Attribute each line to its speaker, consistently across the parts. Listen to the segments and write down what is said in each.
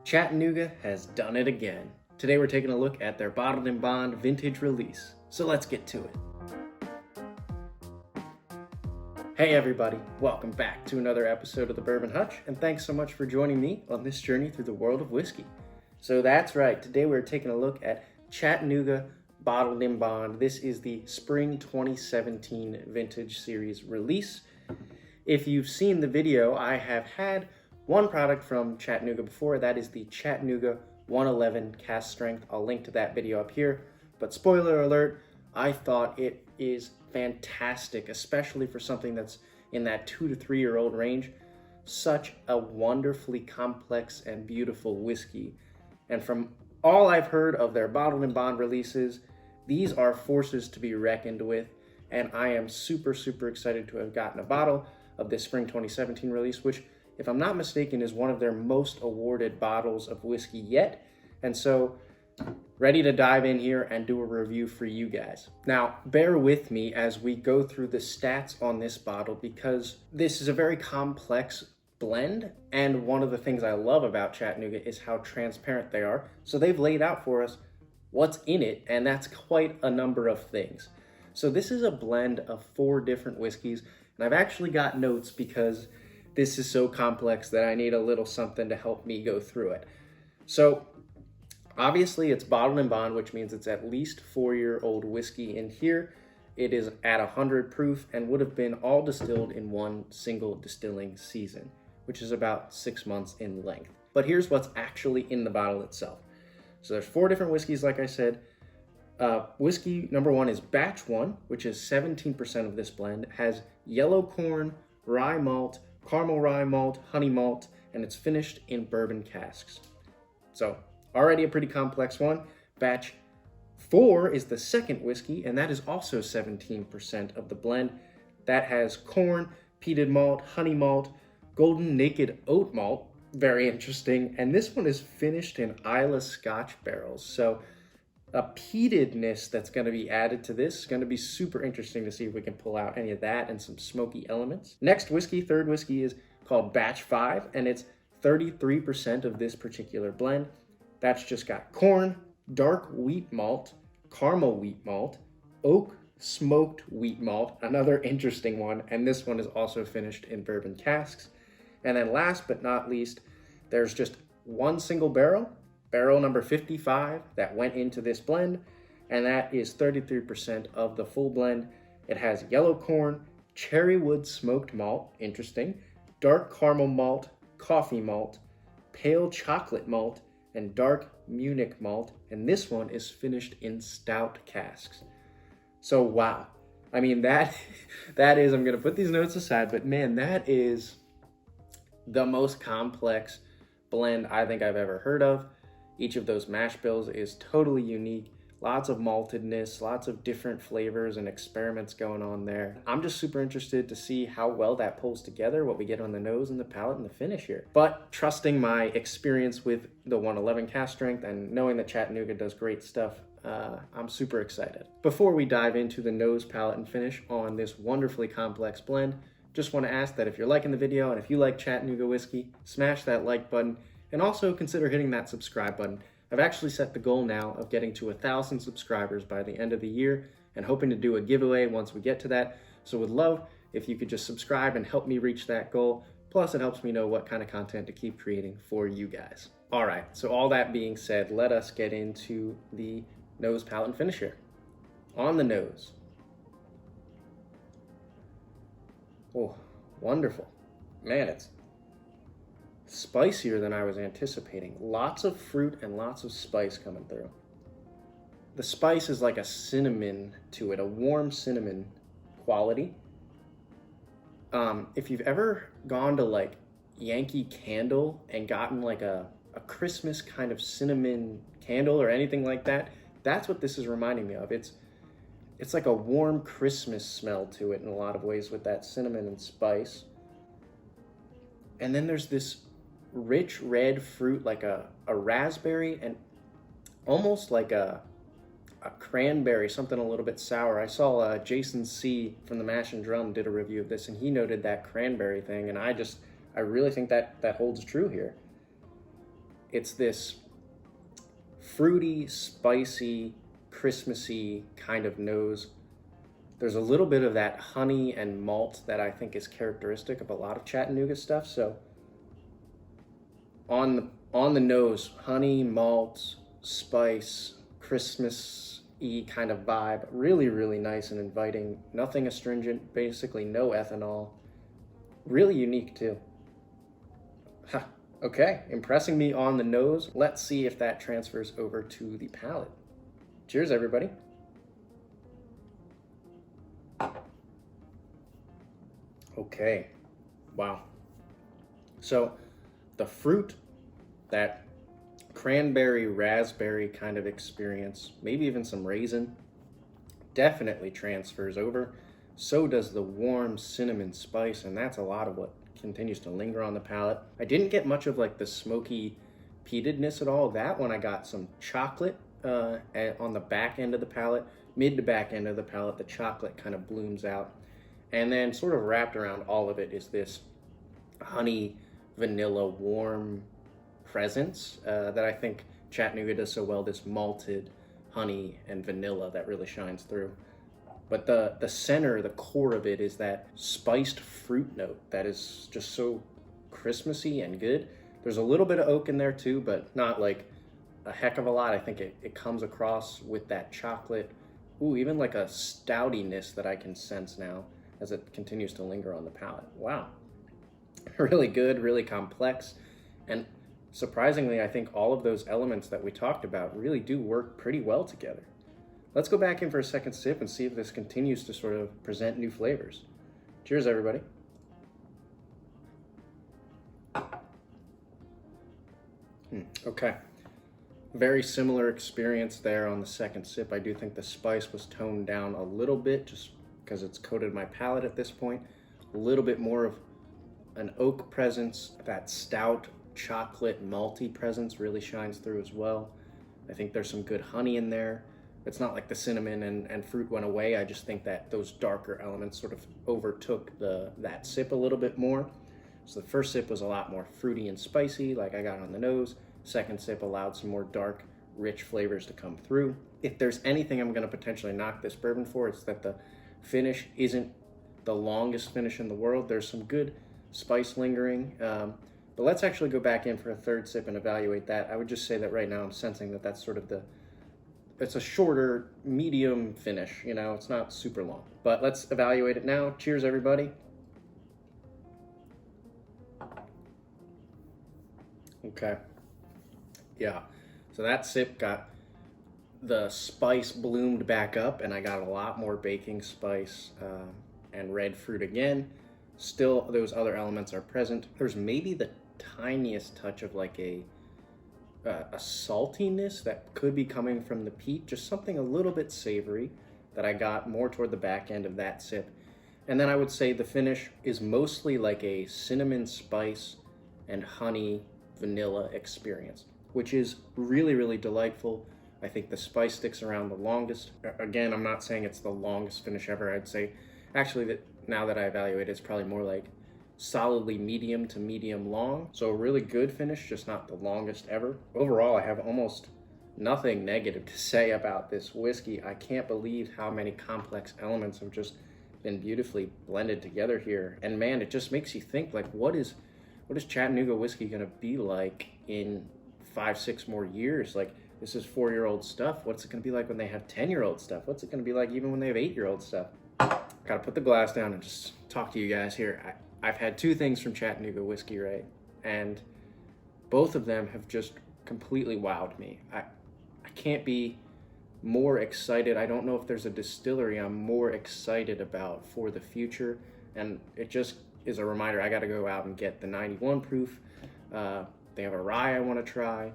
Speaker 1: Chattanooga has done it again. Today we're taking a look at their Bottled in Bond vintage release. So let's get to it. Hey everybody, welcome back to another episode of the Bourbon Hutch, and thanks so much for joining me on this journey through the world of whiskey. So that's right, today we're taking a look at Chattanooga Bottled in Bond. This is the Spring 2017 Vintage Series release. If you've seen the video, I have had one product from Chattanooga before. That is the Chattanooga 111 cask strength. I'll link to that video up here. But spoiler alert, I thought it is fantastic, especially for something that's in that 2 to 3 year old range. Such a wonderfully complex and beautiful whiskey. And from all I've heard of their Bottled in Bond releases, these are forces to be reckoned with. And I am super excited to have gotten a bottle of this Spring 2017 release, which, if I'm not mistaken, is one of their most awarded bottles of whiskey yet. And so, ready to dive in here and do a review for you guys. Now, bear with me as we go through the stats on this bottle, because this is a very complex blend. And one of the things I love about Chattanooga is how transparent they are. So they've laid out for us what's in it, and that's quite a number of things. So this is a blend of 4 different whiskeys. And I've actually got notes because this is so complex that I need a little something to help me go through it. So obviously it's Bottled in Bond, which means it's at least 4-year-old whiskey in here. It is at 100 proof and would have been all distilled in one single distilling season, which is about 6 months in length. But here's what's actually in the bottle itself. So there's 4 different whiskeys, like I said. Whiskey number 1 is batch 1, which is 17% of this blend. It has yellow corn, rye malt, caramel rye malt, honey malt, and it's finished in bourbon casks. So already a pretty complex one. Batch 4 is the second whiskey, and that is also 17% of the blend. That has corn, peated malt, honey malt, golden naked oat malt, very interesting, and this one is finished in Islay Scotch barrels. So a peatedness that's going to be added to this is going to be super interesting to see if we can pull out any of that and some smoky elements. Next whiskey, third whiskey, is called Batch 5, and it's 33% of this particular blend. That's just got corn, dark wheat malt, caramel wheat malt, oak smoked wheat malt, another interesting one, and this one is also finished in bourbon casks. And then last but not least, there's just one single barrel number 55, that went into this blend, and that is 33% of the full blend. It has yellow corn, cherry wood smoked malt, interesting, dark caramel malt, coffee malt, pale chocolate malt, and dark Munich malt, and this one is finished in stout casks. So wow, I mean that is, I'm gonna put these notes aside, but man, that is the most complex blend I think I've ever heard of. Each of those mash bills is totally unique. Lots of maltedness, lots of different flavors and experiments going on there. I'm just super interested to see how well that pulls together, what we get on the nose and the palate and the finish here. But trusting my experience with the 111 cask strength and knowing that Chattanooga does great stuff, I'm super excited. Before we dive into the nose, palate, and finish on this wonderfully complex blend, just want to ask that if you're liking the video and if you like Chattanooga whiskey, smash that like button. And also consider hitting that subscribe button. I've actually set the goal now of getting to 1,000 subscribers by the end of the year and hoping to do a giveaway once we get to that. So would love if you could just subscribe and help me reach that goal. Plus it helps me know what kind of content to keep creating for you guys. All right, so all that being said, let us get into the nose, palate, and finish here. On the nose. Oh, wonderful. Man, it's spicier than I was anticipating. Lots of fruit and lots of spice coming through. The spice is like a cinnamon to it, a warm cinnamon quality. If you've ever gone to like Yankee Candle and gotten like a Christmas kind of cinnamon candle or anything like that, that's what this is reminding me of. It's like a warm Christmas smell to it in a lot of ways with that cinnamon and spice. And then there's this rich red fruit, like a raspberry and almost like a cranberry, something a little bit sour. I saw Jason C. from the Mash and Drum did a review of this, and he noted that cranberry thing, and I really think that holds true here. It's this fruity, spicy, Christmassy kind of nose. There's a little bit of that honey and malt that I think is characteristic of a lot of Chattanooga stuff. So on the nose, honey, malt, spice, Christmas-y kind of vibe. Really, really nice and inviting. Nothing astringent, basically no ethanol. Really unique too. Huh. Okay, impressing me on the nose. Let's see if that transfers over to the palate. Cheers, everybody. Okay, wow. So the fruit, that cranberry, raspberry kind of experience, maybe even some raisin, definitely transfers over. So does the warm cinnamon spice, and that's a lot of what continues to linger on the palate. I didn't get much of like the smoky peatedness at all. That one I got some chocolate on the back end of the palate, mid to back end of the palate. The chocolate kind of blooms out. And then sort of wrapped around all of it is this honey, vanilla, warm presence that I think Chattanooga does so well, this malted honey and vanilla that really shines through. But the center, the core of it is that spiced fruit note that is just so Christmassy and good. There's a little bit of oak in there too, but not like a heck of a lot. I think it comes across with that chocolate. Ooh, even like a stoutiness that I can sense now as it continues to linger on the palate. Wow. Really good, really complex. And surprisingly, I think all of those elements that we talked about really do work pretty well together. Let's go back in for a second sip and see if this continues to sort of present new flavors. Cheers, everybody. Okay. Very similar experience there on the second sip. I do think the spice was toned down a little bit just because it's coated my palate at this point. A little bit more of an oak presence. That stout chocolate malty presence really shines through as well. I think there's some good honey in there. It's not like the cinnamon and fruit went away. I just think that those darker elements sort of overtook that sip a little bit more. So the first sip was a lot more fruity and spicy, like I got on the nose. Second sip allowed some more dark, rich flavors to come through. If there's anything I'm going to potentially knock this bourbon for, it's that the finish isn't the longest finish in the world. There's some good spice lingering, but let's actually go back in for a third sip and evaluate that. I would just say that right now I'm sensing that that's sort of it's a shorter, medium finish, you know, it's not super long. But let's evaluate it now. Cheers, everybody. Okay. Yeah, so that sip got the spice bloomed back up, and I got a lot more baking spice and red fruit again. Still, those other elements are present. There's maybe the tiniest touch of like a saltiness that could be coming from the peat, just something a little bit savory that I got more toward the back end of that sip. And then I would say the finish is mostly like a cinnamon spice and honey vanilla experience, which is really, really delightful. I think the spice sticks around the longest. Again, I'm not saying it's the longest finish ever. I'd say actually that now that I evaluate it, it's probably more like solidly medium to medium long. So a really good finish, just not the longest ever. Overall, I have almost nothing negative to say about this whiskey. I can't believe how many complex elements have just been beautifully blended together here. And man, it just makes you think, like, what is Chattanooga whiskey gonna be like in 5-6 more years? Like, this is 4-year-old stuff. What's it gonna be like when they have 10-year-old stuff? What's it gonna be like even when they have 8-year-old stuff? Gotta put the glass down and just talk to you guys here. I've had 2 things from Chattanooga whiskey, right? And both of them have just completely wowed me. I can't be more excited. I don't know if there's a distillery I'm more excited about for the future. And it just is a reminder, I gotta go out and get the 91 proof. They have a rye I wanna try.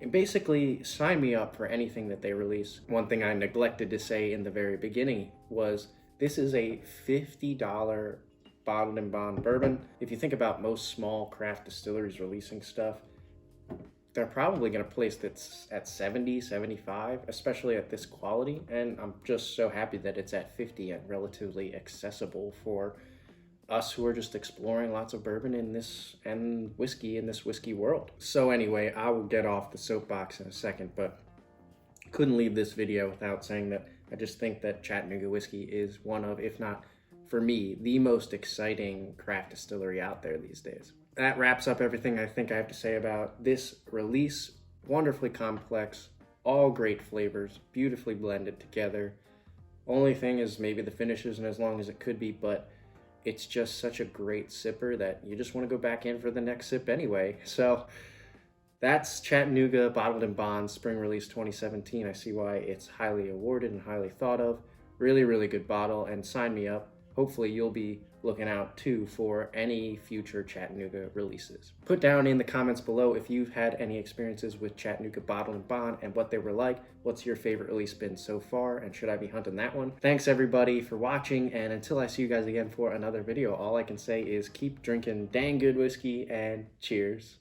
Speaker 1: And basically, sign me up for anything that they release. One thing I neglected to say in the very beginning was this is a $50 bottled and bond bourbon. If you think about most small craft distilleries releasing stuff, they're probably going to place that's at 70, 75, especially at this quality. And I'm just so happy that it's at 50 and relatively accessible for us who are just exploring lots of bourbon in this and whiskey in this whiskey world. So anyway, I will get off the soapbox in a second, but couldn't leave this video without saying that I just think that Chattanooga whiskey is one of, if not for me, the most exciting craft distillery out there these days. That wraps up everything I think I have to say about this release. Wonderfully complex, all great flavors, beautifully blended together. Only thing is maybe the finish isn't as long as it could be, but it's just such a great sipper that you just want to go back in for the next sip anyway. So that's Chattanooga Bottled and Bond Spring Release 2017. I see why it's highly awarded and highly thought of. Really, really good bottle, and sign me up. Hopefully you'll be looking out too for any future Chattanooga releases. Put down in the comments below if you've had any experiences with Chattanooga Bottled and Bond and what they were like. What's your favorite release been so far, and should I be hunting that one? Thanks everybody for watching, and until I see you guys again for another video, all I can say is keep drinking dang good whiskey and cheers.